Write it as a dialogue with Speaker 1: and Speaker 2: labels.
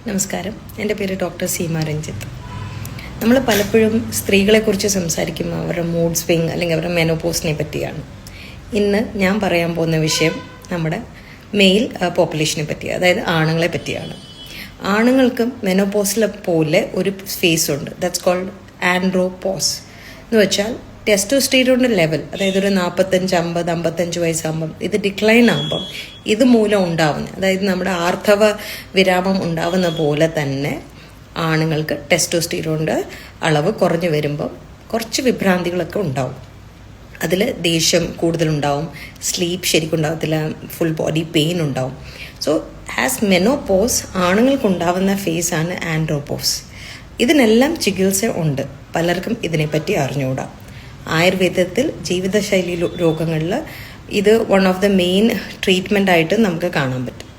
Speaker 1: നമസ്കാരം, എൻ്റെ പേര് ഡോക്ടർ സീമ രഞ്ജിത്ത്. നമ്മൾ പലപ്പോഴും സ്ത്രീകളെക്കുറിച്ച് സംസാരിക്കുമ്പോൾ അവരുടെ മൂഡ് സ്വിങ് അല്ലെങ്കിൽ അവരുടെ മെനോപോസിനെ പറ്റിയാണ്. ഇന്ന് ഞാൻ പറയാൻ പോകുന്ന വിഷയം നമ്മുടെ മെയിൽ പോപ്പുലേഷനെ പറ്റിയാണ്, അതായത് ആണുങ്ങളെ പറ്റിയാണ്. ആണുങ്ങൾക്ക് മെനോപോസിലെ പോലെ ഒരു ഫേസ് ഉണ്ട്, ദാറ്റ്സ് കോൾഡ് ആൻഡ്രോപോസ്. എന്ന് വെച്ചാൽ ടെസ്റ്റോസ്റ്റിറോണിൻ്റെ ലെവൽ, അതായത് ഒരു 45-50-55 വയസ്സാകുമ്പം ഇത് ഡിക്ലൈൻ ആകുമ്പം ഇത് മൂലം ഉണ്ടാവുന്ന, അതായത് നമ്മുടെ ആർത്തവ വിരാമം ഉണ്ടാവുന്ന പോലെ തന്നെ ആണുങ്ങൾക്ക് ടെസ്റ്റോസ്റ്റിറോണിൻ്റെ അളവ് കുറഞ്ഞു വരുമ്പം കുറച്ച് വിഭ്രാന്തികളൊക്കെ ഉണ്ടാവും. അതിൽ ദേഷ്യം കൂടുതലുണ്ടാവും, സ്ലീപ്പ് ശരിക്കും ഉണ്ടാവത്തില്ല, ഫുൾ ബോഡി പെയിൻ ഉണ്ടാവും. സോ ആസ് മെനോപോസ് ആണുങ്ങൾക്കുണ്ടാവുന്ന ഫേസാണ് ആൻഡ്രോപോസ്. ഇതിനെല്ലാം ചികിത്സ ഉണ്ട്, പലർക്കും ഇതിനെപ്പറ്റി അറിഞ്ഞുകൂടാ. ആയുർവേദത്തിൽ ജീവിതശൈലി രോഗങ്ങളിൽ ഇത് one of the main treatment ആയിട്ട് നമുക്ക് കാണാൻ പറ്റും.